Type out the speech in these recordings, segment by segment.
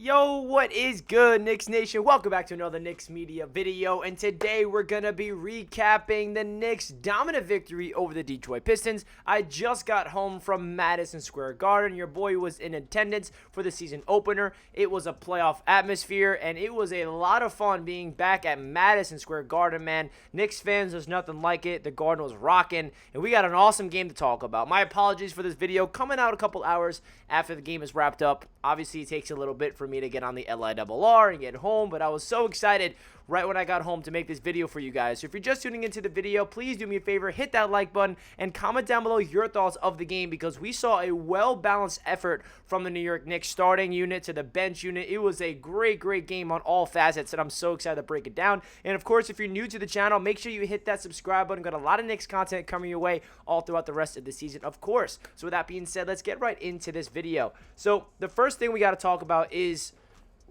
Yo, what is good, Knicks Nation? Welcome back to another Knicks Media video, and today we're going to be recapping the Knicks' dominant victory over the Detroit Pistons. I just got home from Madison Square Garden. Your boy was in attendance for the season opener. It was a playoff atmosphere, and it was a lot of fun being back at Madison Square Garden, man. Knicks fans, there's nothing like it. The Garden was rocking, and we got an awesome game to talk about. My apologies for this video coming out a couple hours after the game is wrapped up. Obviously, it takes a little bit for me to get on the LIRR and get home, but I was so excited right when I got home to make this video for you guys. So if you're just tuning into the video, please do me a favor, hit that like button and comment down below your thoughts of the game, because we saw a well-balanced effort from the New York Knicks starting unit to the bench unit. It was a great game on all facets, and I'm so excited to break it down. And of course, if you're new to the channel, make sure you hit that subscribe button. Got a lot of Knicks content coming your way all throughout the rest of the season, of course. So with that being said, let's get right into this video. So the first thing we got to talk about is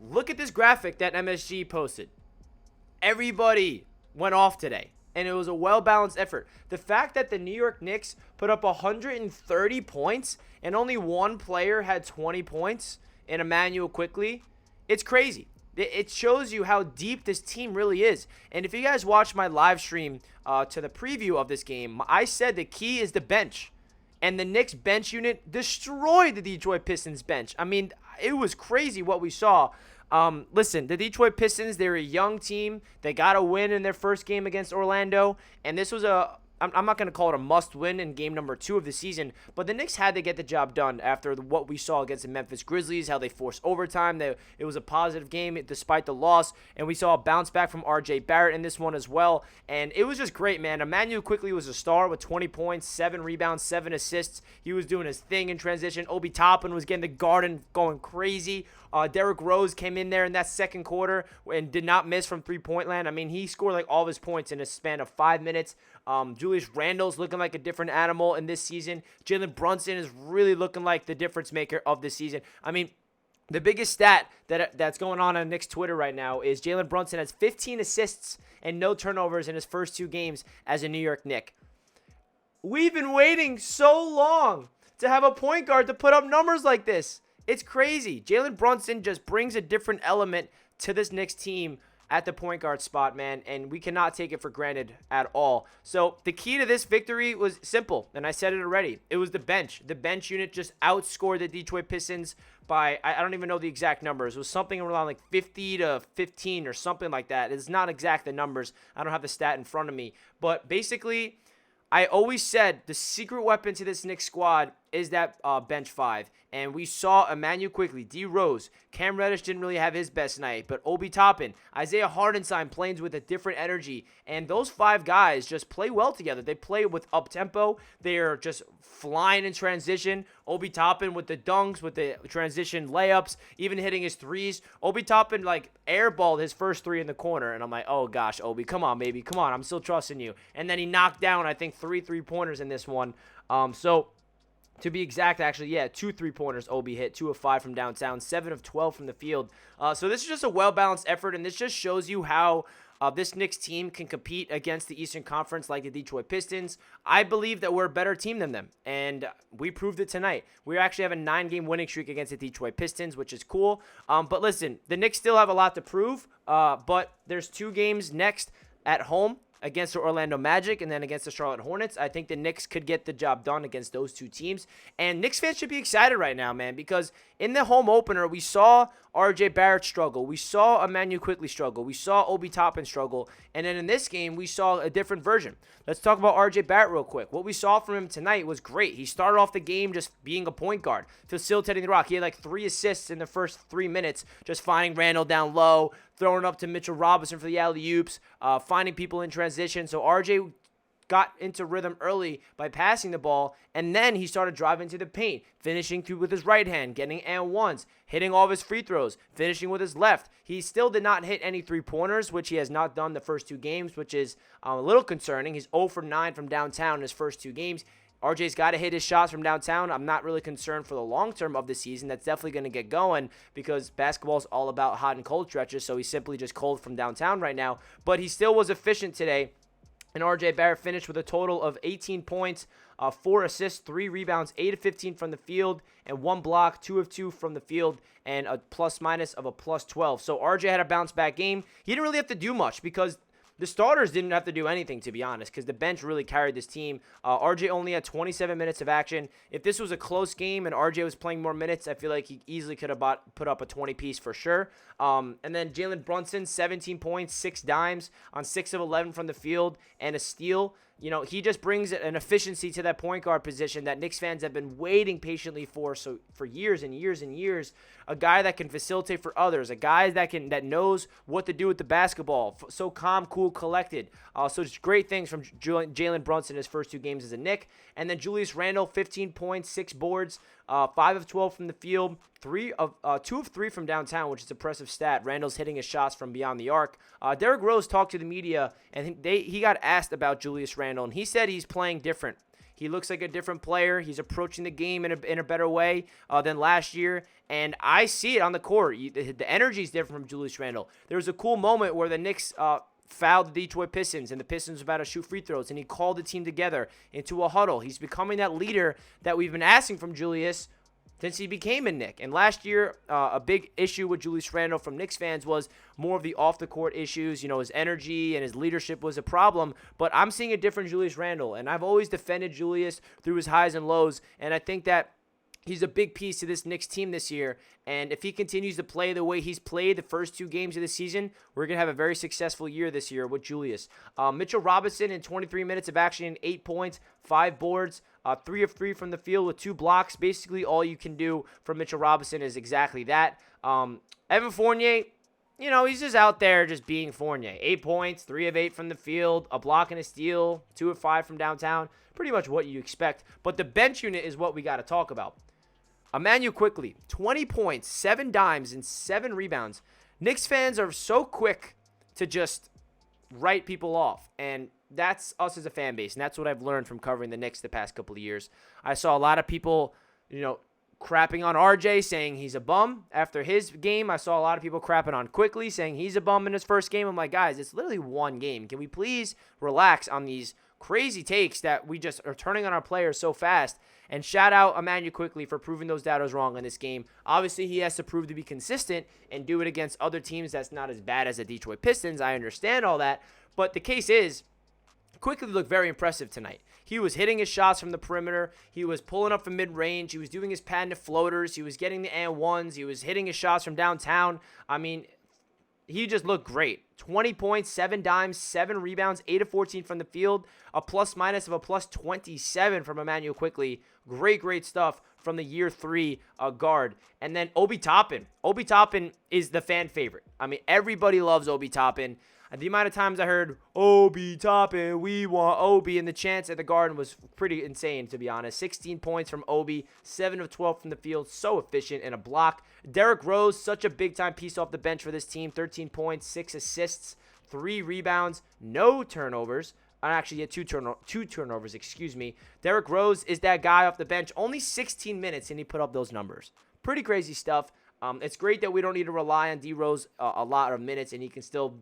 look at this graphic that MSG posted. Everybody went off today, and it was a well-balanced effort. The fact that the New York Knicks put up 130 points and only one player had 20 points in Immanuel Quickley, it's crazy. It shows you how deep this team really is. And if you guys watched my live stream to the preview of this game, I said the key is the bench. And the Knicks bench unit destroyed the Detroit Pistons bench. I mean, it was crazy what we saw. Listen, the Detroit Pistons, they're a young team. They got a win in their first game against Orlando. And this was I'm not going to call it a must-win in game number 2 of the season, but the Knicks had to get the job done after what we saw against the Memphis Grizzlies, how they forced overtime. It was a positive game despite the loss, and we saw a bounce back from R.J. Barrett in this one as well, and it was just great, man. Immanuel Quickley was a star with 20 points, 7 rebounds, 7 assists. He was doing his thing in transition. Obi Toppin was getting the Garden going crazy. Derrick Rose came in there in that second quarter and did not miss from three-point land. I mean, he scored like all of his points in a span of 5 minutes. Julius Randle's looking like a different animal in this season. Jalen Brunson is really looking like the difference maker of this season. I mean, the biggest stat that's going on Knicks Twitter right now is Jalen Brunson has 15 assists and no turnovers in his first 2 games as a New York Knick. We've been waiting so long to have a point guard to put up numbers like this. It's crazy. Jalen Brunson just brings a different element to this Knicks team at the point guard spot, man, and we cannot take it for granted at all. So the key to this victory was simple, and I said it already. It was the bench. The bench unit just outscored the Detroit Pistons by, I don't even know the exact numbers. It was something around like 50 to 15 or something like that. It's not exact the numbers. I don't have the stat in front of me. But basically, I always said the secret weapon to this Knicks squad is that bench 5. And we saw Immanuel Quickley, D. Rose, Cam Reddish didn't really have his best night, but Obi Toppin, Isaiah Hartenstein playing with a different energy. And those 5 guys just play well together. They play with up-tempo. They're just flying in transition. Obi Toppin with the dunks, with the transition layups, even hitting his threes. Obi Toppin, like, airballed his first 3 in the corner. And I'm like, oh, gosh, Obi, come on, baby. Come on, I'm still trusting you. And then he knocked down, I think, 3 3-pointers in this one. To be exact, actually, yeah, 2 3-pointers Obi hit, 2 of 5 from downtown, 7 of 12 from the field. So this is just a well-balanced effort, and this just shows you how this Knicks team can compete against the Eastern Conference like the Detroit Pistons. I believe that we're a better team than them, and we proved it tonight. We actually have a 9-game winning streak against the Detroit Pistons, which is cool. But listen, the Knicks still have a lot to prove, but there's 2 games next at home against the Orlando Magic and then against the Charlotte Hornets. I think the Knicks could get the job done against those 2 teams. And Knicks fans should be excited right now, man, because in the home opener, we saw R.J. Barrett struggle. We saw Immanuel Quickley struggle. We saw Obi Toppin struggle. And then in this game, we saw a different version. Let's talk about R.J. Barrett real quick. What we saw from him tonight was great. He started off the game just being a point guard, facilitating the rock. He had like 3 assists in the first 3 minutes, just finding Randle down low, throwing up to Mitchell Robinson for the alley-oops, finding people in transition. So R.J. got into rhythm early by passing the ball, and then he started driving to the paint, finishing through with his right hand, getting and ones, hitting all of his free throws, finishing with his left. He still did not hit any 3-pointers, which he has not done the first 2 games, which is a little concerning. He's 0 for 9 from downtown in his first 2 games. RJ's got to hit his shots from downtown. I'm not really concerned for the long term of the season. That's definitely going to get going because basketball is all about hot and cold stretches, so he's simply just cold from downtown right now. But he still was efficient today. And R.J. Barrett finished with a total of 18 points, 4 assists, 3 rebounds, 8 of 15 from the field, and 1 block, 2 of 2 from the field, and a plus-minus of a plus 12. So R.J. had a bounce-back game. He didn't really have to do much because the starters didn't have to do anything, to be honest, because the bench really carried this team. RJ only had 27 minutes of action. If this was a close game and RJ was playing more minutes, I feel like he easily could have put up a 20-piece for sure. And then Jalen Brunson, 17 points, 6 dimes on 6 of 11 from the field, and a steal. You know, he just brings an efficiency to that point guard position that Knicks fans have been waiting patiently for years and years and years. A guy that can facilitate for others, a guy that knows what to do with the basketball. So calm, cool, collected. So just great things from Jalen Brunson in his first 2 games as a Knick. And then Julius Randle, 15 points, 6 boards, 5 of 12 from the field, 2 of 3 from downtown, which is an impressive stat. Randle's hitting his shots from beyond the arc. Derrick Rose talked to the media, and he got asked about Julius Randle, and he said he's playing different. He looks like a different player. He's approaching the game in a better way than last year, and I see it on the court. The energy is different from Julius Randle. There was a cool moment where the Knicks fouled the Detroit Pistons, and the Pistons were about to shoot free throws, and he called the team together into a huddle. He's becoming that leader that we've been asking from Julius since he became a Knick. And last year, a big issue with Julius Randle from Knicks fans was more of the off-the-court issues. You know, his energy and his leadership was a problem. But I'm seeing a different Julius Randle, and I've always defended Julius through his highs and lows, and I think that he's a big piece to this Knicks team this year, and if he continues to play the way he's played the first 2 games of the season, we're going to have a very successful year this year with Julius. Mitchell Robinson in 23 minutes of action, 8 points, 5 boards, 3 of 3 from the field with 2 blocks. Basically, all you can do from Mitchell Robinson is exactly that. Evan Fournier, you know, he's just out there just being Fournier. 8 points, 3 of 8 from the field, a block and a steal, 2 of 5 from downtown. Pretty much what you expect. But the bench unit is what we got to talk about. Immanuel Quickley, 20 points, 7 dimes, and 7 rebounds. Knicks fans are so quick to just write people off, and that's us as a fan base, and that's what I've learned from covering the Knicks the past couple of years. I saw a lot of people, you know, crapping on RJ, saying he's a bum after his game. I saw a lot of people crapping on Quickley, saying he's a bum in his first game. I'm like, guys, it's literally 1 game. Can we please relax on these crazy takes that we just are turning on our players so fast? And shout out Immanuel Quickley for proving those doubters wrong in this game. Obviously, he has to prove to be consistent and do it against other teams that's not as bad as the Detroit Pistons. I understand all that. But the case is, Quickley looked very impressive tonight. He was hitting his shots from the perimeter. He was pulling up from mid-range. He was doing his patented floaters. He was getting the and ones. He was hitting his shots from downtown. I mean, he just looked great. 20 points, 7 dimes, 7 rebounds, 8 of 14 from the field, a plus-minus of a plus 27 from Immanuel Quickley. Great stuff from the year 3 guard. And then Obi Toppin. Obi Toppin is the fan favorite. I mean, everybody loves Obi Toppin. The amount of times I heard, Obi Toppin, we want Obi, and the chants at the Garden was pretty insane, to be honest. 16 points from Obi, 7 of 12 from the field, so efficient, and a block. Derrick Rose, such a big-time piece off the bench for this team, 13 points, 6 assists, 3 rebounds, no turnovers. Actually, he had two turnovers, excuse me. Derrick Rose is that guy off the bench, only 16 minutes, and he put up those numbers. Pretty crazy stuff. It's great that we don't need to rely on D-Rose a lot of minutes, and he can still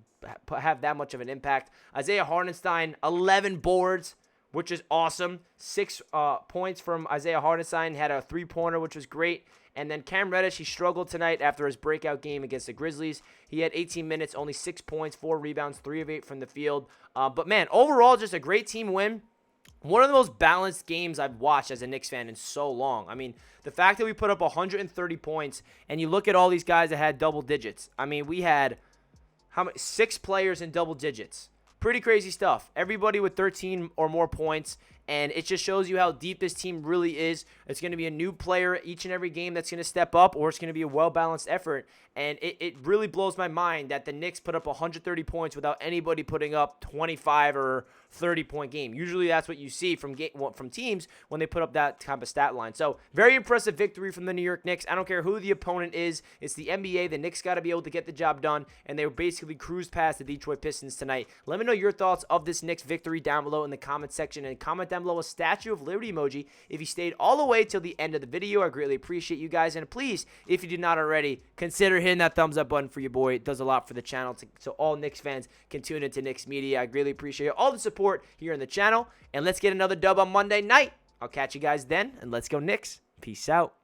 have that much of an impact. Isaiah Hartenstein, 11 boards, which is awesome. 6 points from Isaiah Hartenstein. Had a 3-pointer, which was great. And then Cam Reddish, he struggled tonight after his breakout game against the Grizzlies. He had 18 minutes, only 6 points, 4 rebounds, 3 of 8 from the field. But, man, overall, just a great team win. One of the most balanced games I've watched as a Knicks fan in so long. I mean, the fact that we put up 130 points, and you look at all these guys that had double digits. I mean, we had 6 players in double digits. Pretty crazy stuff. Everybody with 13 or more points, and it just shows you how deep this team really is. It's going to be a new player each and every game that's going to step up, or it's going to be a well-balanced effort. And it really blows my mind that the Knicks put up 130 points without anybody putting up 25 or 30-point game. Usually that's what you see from teams when they put up that type of stat line. So very impressive victory from the New York Knicks. I don't care who the opponent is. It's the NBA. The Knicks got to be able to get the job done, and they basically cruised past the Detroit Pistons tonight. Let me know your thoughts of this Knicks victory down below in the comment section, and comment down below a Statue of Liberty emoji if you stayed all the way till the end of the video. I greatly appreciate you guys. And please, if you did not already, consider hitting that thumbs up button for your boy. It does a lot for the channel so all Knicks fans can tune into Knicks Media. I greatly appreciate all the support here on the channel. And let's get another dub on Monday night. I'll catch you guys then, and let's go Knicks. Peace out.